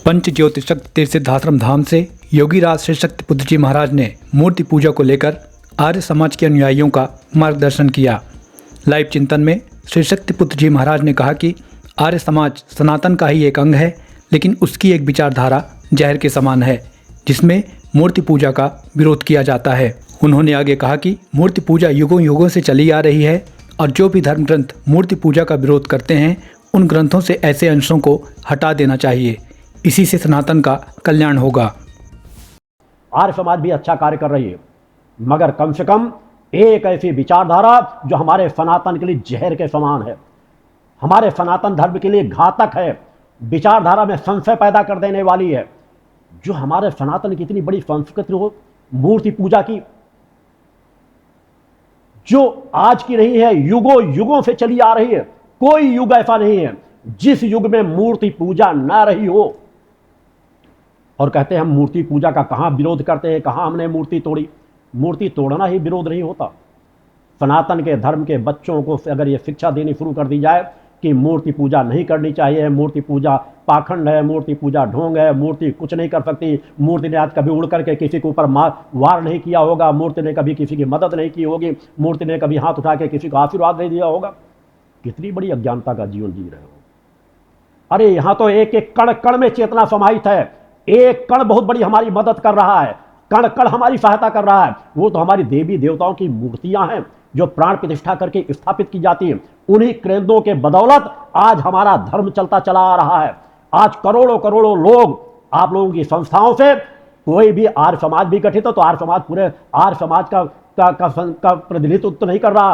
पंच ज्योति शक्ति तीर्थ सिद्धाश्रम धाम से योगीराज श्री शक्ति पुत्र जी महाराज ने मूर्ति पूजा को लेकर आर्य समाज के अनुयायियों का मार्गदर्शन किया। लाइव चिंतन में श्री शक्ति पुत्र जी महाराज ने कहा कि आर्य समाज सनातन का ही एक अंग है, लेकिन उसकी एक विचारधारा जहर के समान है जिसमें मूर्ति पूजा का विरोध किया जाता है। उन्होंने आगे कहा कि मूर्ति पूजा युगों युगों से चली आ रही है और जो भी धर्म ग्रंथ मूर्ति पूजा का विरोध करते हैं उन ग्रंथों से ऐसे अंशों को हटा देना चाहिए। इसी से सनातन का कल्याण होगा। आर्य समाज भी अच्छा कार्य कर रही है, मगर कम से कम एक ऐसी विचारधारा जो हमारे सनातन के लिए जहर के समान है, हमारे सनातन धर्म के लिए घातक है, विचारधारा में संशय पैदा कर देने वाली है। जो हमारे सनातन की इतनी बड़ी संस्कृति हो मूर्ति पूजा की, जो आज की नहीं है, युगों युगों से चली आ रही है। कोई युग ऐसा नहीं है जिस युग में मूर्ति पूजा ना रही हो। और कहते हैं हम मूर्ति पूजा का कहां विरोध करते हैं, कहां हमने मूर्ति तोड़ी। मूर्ति तोड़ना ही विरोध नहीं होता। सनातन के धर्म के बच्चों को अगर ये शिक्षा देनी शुरू कर दी जाए कि मूर्ति पूजा नहीं करनी चाहिए, मूर्ति पूजा पाखंड है, मूर्ति पूजा ढोंग है, मूर्ति कुछ नहीं कर सकती, मूर्ति ने आज कभी उड़ करके किसी के ऊपर वार नहीं किया होगा, मूर्ति ने कभी किसी की मदद नहीं की होगी, मूर्ति ने कभी हाथ उठा के किसी को आशीर्वाद नहीं दिया होगा। कितनी बड़ी अज्ञानता का जीवन जी रहे हो। अरे यहां तो एक एक कण कण में चेतना समाहित है। एक कण बहुत बड़ी हमारी मदद कर रहा है, कण कण हमारी सहायता कर रहा है। वो तो हमारी देवी देवताओं की मूर्तियां हैं जो प्राण प्रतिष्ठा करके स्थापित की जाती हैं। उन्हीं केंद्रों के बदौलत आज हमारा धर्म चलता चला आ रहा है। आज करोड़ों करोड़ों लोग, आप लोगों की संस्थाओं से कोई भी आर्य समाज भी गठित हो तो आर्य समाज पूरे आर्य समाज का प्रतिनिधित्व तो नहीं कर रहा।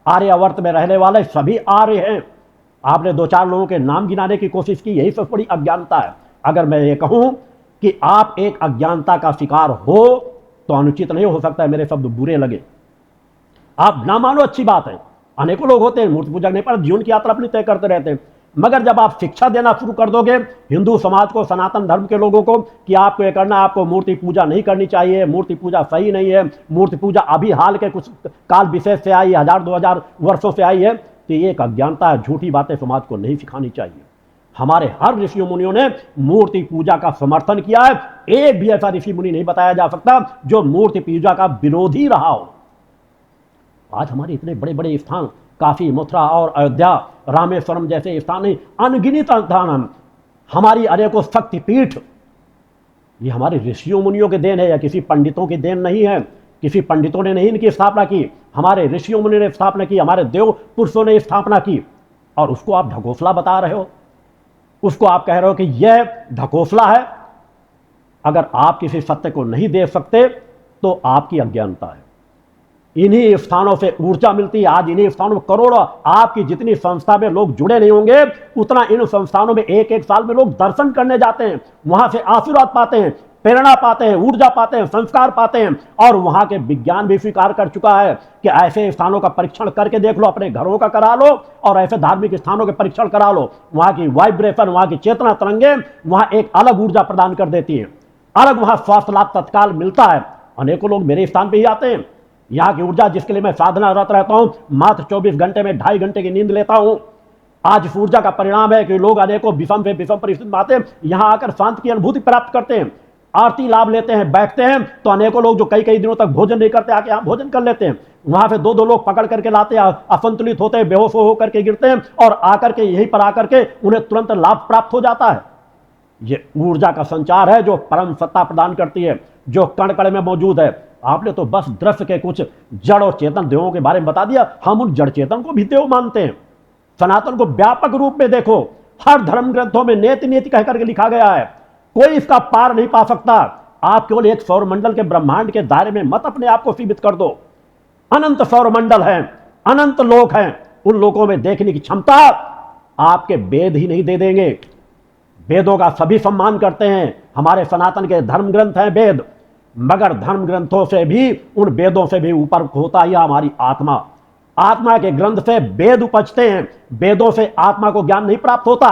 आर्यावर्त में रहने वाले सभी आर्य हैं। आपने दो चार लोगों के नाम गिनाने की कोशिश की, यही सबसे बड़ी अज्ञानता है। अगर मैं ये कहूं कि आप एक अज्ञानता का शिकार हो तो अनुचित नहीं हो सकता है, मेरे शब्द बुरे लगे। आप ना मानो अच्छी बात है। अनेकों लोग होते हैं मूर्ति पूजा नहीं पर जीवन की यात्रा अपनी तय करते रहते हैं, मगर जब आप शिक्षा देना शुरू कर दोगे हिंदू समाज को, सनातन धर्म के लोगों को कि आपको ये करना, आपको मूर्ति पूजा नहीं करनी चाहिए, मूर्ति पूजा सही नहीं है, मूर्ति पूजा अभी हाल के कुछ काल विशेष से आई, 1000-2000 वर्षों से आई है, तो ये एक अज्ञानता है। झूठी बातें समाज को नहीं सिखानी चाहिए। हमारे हर ऋषि मुनियों ने मूर्ति पूजा का समर्थन किया है। एक भी ऐसा ऋषि मुनि नहीं बताया जा सकता जो मूर्ति पूजा का विरोधी रहा हो। आज हमारे इतने बड़े बड़े स्थान, काशी, मथुरा और अयोध्या, रामेश्वरम जैसे स्थान नहीं, अनगिनत स्थान, हमारी अनेकों शक्तिपीठ, ये हमारे ऋषियों मुनियों के देन है, या किसी पंडितों की देन नहीं है। किसी पंडितों ने नहीं इनकी स्थापना की, हमारे ऋषियों मुनियों ने स्थापना की, हमारे देव पुरुषों ने स्थापना की। और उसको आप ढकोसला बता रहे हो, उसको आप कह रहे हो कि यह ढकोसला है। अगर आप किसी सत्य को नहीं देख सकते तो आपकी अज्ञानता है। इन्हीं स्थानों से ऊर्जा मिलती है। आज इन्हीं स्थानों में करोड़ों, आपकी जितनी संस्था में लोग जुड़े नहीं होंगे उतना इन संस्थानों में एक एक साल में लोग दर्शन करने जाते हैं, वहां से आशीर्वाद पाते हैं, प्रेरणा पाते हैं, ऊर्जा पाते हैं, संस्कार पाते हैं। और वहां के विज्ञान भी स्वीकार कर चुका है कि ऐसे स्थानों का परीक्षण करके देख लो, अपने घरों का करा लो और ऐसे धार्मिक स्थानों के परीक्षण करा लो। वहां की वाइब्रेशन, वहां की चेतना तरंगे वहां एक अलग ऊर्जा प्रदान कर देती है, अलग वहां स्वास्थ्य लाभ तत्काल मिलता है। अनेकों लोग मेरे स्थान पर ही आते हैं। यहाँ की ऊर्जा जिसके लिए मैं साधनारत रहता हूं, मात्र 24 घंटे में 2.5 घंटे की नींद लेता हूं। आज इस ऊर्जा का परिणाम है कि लोग अनेकों विषम से विषम परिस्थिति में आते हैं, यहां आकर शांति की अनुभूति प्राप्त करते हैं, आरती लाभ लेते हैं, बैठते हैं। तो अनेकों लोग जो कई कई दिनों तक भोजन नहीं करते आके यहाँ भोजन कर लेते हैं। वहां से दो लोग पकड़ करके लाते हैं, असंतुलित होते हैं, बेहोश होकर के गिरते हैं और आकर के यहीं पर आकर के उन्हें तुरंत लाभ प्राप्त हो जाता है। ये ऊर्जा का संचार है जो परम सत्ता प्रदान करती है, जो कण कण में मौजूद है। आपने तो बस दृश्य के कुछ जड़ और चेतन देवों के बारे में बता दिया। हम उन जड़ चेतन को भी देव मानते हैं। सनातन को व्यापक रूप में देखो, हर धर्म ग्रंथों में नेति नेति कह करके लिखा गया है, कोई इसका पार नहीं पा सकता। आप केवल एक सौरमंडल के ब्रह्मांड के दायरे में मत अपने आप को सीमित कर दो। अनंत सौरमंडल हैं, अनंत लोक हैं, उन लोकों में देखने की क्षमता आपके वेद ही नहीं दे देंगे। वेदों का सभी सम्मान करते हैं, हमारे सनातन के धर्म ग्रंथ हैं वेद, मगर धर्म ग्रंथों से भी, उन वेदों से भी ऊपर होता ही हमारी आत्मा। आत्मा के ग्रंथ से वेद उपजते हैं, वेदों से आत्मा को ज्ञान नहीं प्राप्त होता।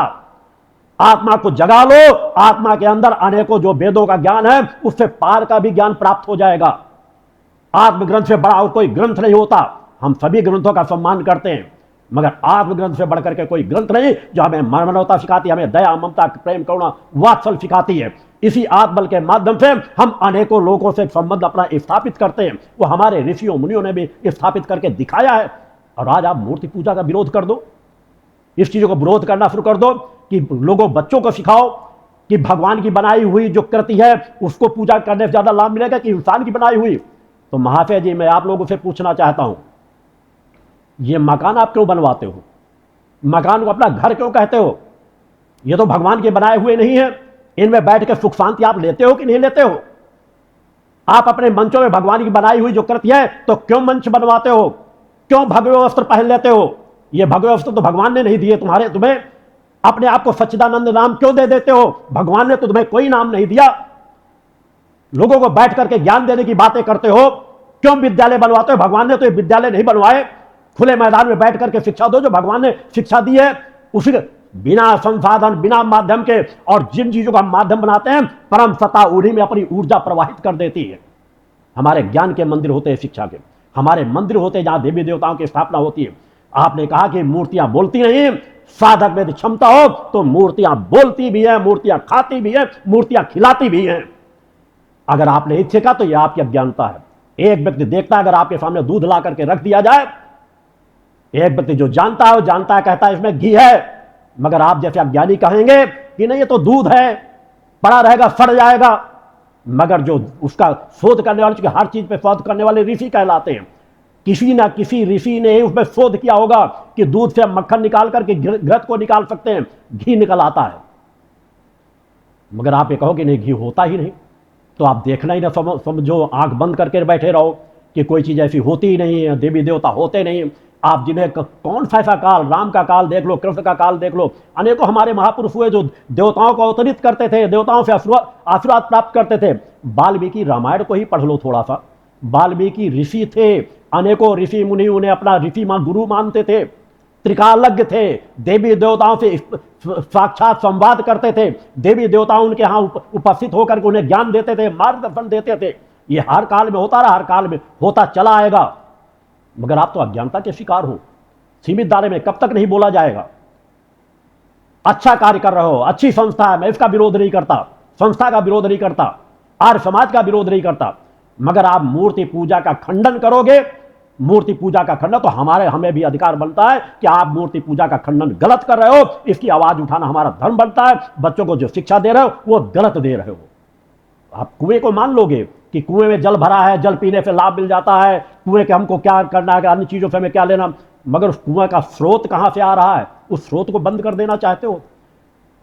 आत्मा को जगा लो, आत्मा के अंदर अनेकों जो वेदों का ज्ञान है उससे पार का भी ज्ञान प्राप्त हो जाएगा। आत्मग्रंथ से बड़ा और कोई ग्रंथ नहीं होता। हम सभी ग्रंथों का सम्मान करते हैं, मगर आत्मग्रंथ से बढ़कर के कोई ग्रंथ नहीं जो हमें मानवता सिखाती है, हमें दया, ममता, प्रेम, करुणा, वात्सल सिखाती है। इसी आत्मबल के माध्यम से हम अनेकों लोगों से संबंध अपना स्थापित करते हैं। वो हमारे ऋषियों मुनियों ने भी स्थापित करके दिखाया है। और आज आप मूर्ति पूजा का विरोध कर दो, इस चीजों को विरोध करना शुरू कर दो कि लोगों बच्चों को सिखाओ कि भगवान की बनाई हुई जो कृति है उसको पूजा करने से ज्यादा लाभ मिलेगा कि इंसान की बनाई हुई। तो महाशय जी, मैं आप लोगों से पूछना चाहता हूं, ये मकान आप क्यों बनवाते हो? मकान को अपना घर क्यों कहते हो? ये तो भगवान के बनाए हुए नहीं है। इनमें बैठ के सुख शांति आप लेते हो कि नहीं लेते हो? आप अपने मंचों में भगवान की बनाई हुई जो कृति है तो क्यों मंच बनवाते हो? क्यों भगवे वस्त्र पहन लेते हो? ये भगवे वस्त्र तो भगवान ने नहीं दिए तुम्हें। अपने आप को सच्चिदानंद नाम क्यों दे देते हो? भगवान ने तो तुम्हें कोई नाम नहीं दिया। लोगों को बैठ करके ज्ञान देने की बातें करते हो, क्यों विद्यालय बनवाते हो? भगवान ने तो ये विद्यालय नहीं बनवाए। खुले मैदान में बैठ करके शिक्षा दो जो भगवान ने शिक्षा दी है, उसी बिना संसाधन, बिना माध्यम के, और जिन चीजों का माध्यम बनाते हैं परम सत्ता उन्हीं में अपनी ऊर्जा प्रवाहित कर देती है। हमारे ज्ञान के मंदिर होते हैं, शिक्षा के हमारे मंदिर होते हैं जहां देवी देवताओं की स्थापना होती है। आपने कहा कि मूर्तियां बोलती नहीं, साधक में यदि क्षमता हो तो मूर्तियां बोलती भी है, मूर्तियां खाती भी है, मूर्तियां खिलाती भी हैं। अगर आपने इच्छा का तो यह आपकी अज्ञानता है। एक व्यक्ति देखता है, अगर आपके सामने दूध ला करके रख दिया जाए, एक व्यक्ति जो जानता है वो जानता है, कहता है इसमें घी है, मगर आप जैसे अज्ञानी कहेंगे कि नहीं ये तो दूध है, पड़ा रहेगा, सड़ जाएगा। मगर जो उसका शोध करने वाले, हर चीज पे शोध करने वाले ऋषि कहलाते हैं। किसी ना किसी ऋषि ने उसमें शोध किया होगा कि दूध से मक्खन निकाल करके घृत को निकाल सकते हैं, घी निकल आता है। मगर आप ये कहो कि नहीं घी होता ही नहीं, तो आप देखना ही ना समझो, आंख बंद करके बैठे रहो कि कोई चीज ऐसी होती ही नहीं है, देवी देवता होते नहीं। आप जिन्हें कौन सा ऐसा काल, राम का काल देख लो, कृष्ण का काल देख लो, अनेकों हमारे महापुरुष हुए जो देवताओं को अवतरित करते थे, देवताओं से आशीर्वाद प्राप्त करते थे। वाल्मीकि रामायण को ही पढ़ लो थोड़ा सा। वाल्मीकि ऋषि थे, अनेकों ऋषि मुनि उन्हें अपना ऋषि गुरु मानते थे, त्रिकालज्ञ थे, देवी देवताओं से साक्षात संवाद करते थे, देवी देवता उनके यहाँ उपस्थित होकर के उन्हें ज्ञान देते थे, मार्गदर्शन देते थे। ये हर काल में होता रहा, हर काल में होता चला आएगा। मगर आप तो अज्ञानता के शिकार हो। सीमित दायरे में कब तक नहीं बोला जाएगा? अच्छा कार्य कर रहे हो, अच्छी संस्था है, मैं इसका विरोध नहीं करता, संस्था का विरोध नहीं करता, आर्य समाज का विरोध नहीं करता। मगर आप मूर्ति पूजा का खंडन करोगे, मूर्ति पूजा का खंडन, तो हमें भी अधिकार बनता है कि आप मूर्ति पूजा का खंडन गलत कर रहे हो, इसकी आवाज उठाना हमारा धर्म बनता है। बच्चों को जो शिक्षा दे रहे हो वो गलत दे रहे हो। आप कुएं को मान लोगे कि कुएं में जल भरा है, जल पीने से लाभ मिल जाता है, कुएं के हमको क्या करना है, अन्य चीजों से हमें क्या लेना, मगर उस कुएं का स्रोत कहां से आ रहा है, उस स्रोत को बंद कर देना चाहते हो।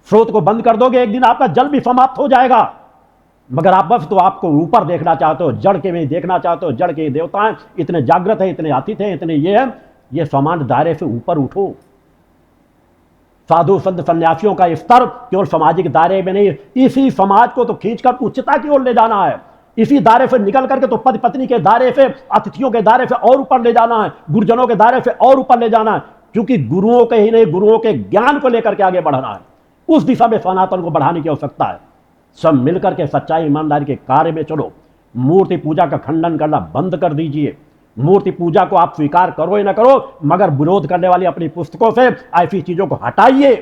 स्रोत को बंद कर दोगे, एक दिन आपका जल भी समाप्त हो जाएगा। मगर आप बस तो आपको ऊपर देखना चाहते हो, जड़ के में देखना चाहते हो। जड़ के देवता इतने जागृत है, इतने अतीत है, इतने ये है, ये समान दायरे से ऊपर उठो। साधु संत सन्यासियों का स्तर केवल सामाजिक दायरे में नहीं, इसी समाज को तो खींचकर उच्चता की ओर ले जाना है। इसी दायरे से निकल करके तो पति पत्नी के दायरे से, अतिथियों के दायरे से और ऊपर ले जाना है, गुरुजनों के दायरे से और ऊपर ले जाना है। क्योंकि गुरुओं के ही नहीं, गुरुओं के ज्ञान को लेकर के आगे बढ़ना है। उस दिशा में सनातन को बढ़ाने की आवश्यकता है। सब मिलकर के सच्चाई ईमानदारी के कार्य में चलो। मूर्ति पूजा का खंडन करना बंद कर दीजिए। मूर्ति पूजा को आप स्वीकार करो या ना करो, मगर विरोध करने वाली अपनी पुस्तकों से ऐसी चीजों को हटाइए।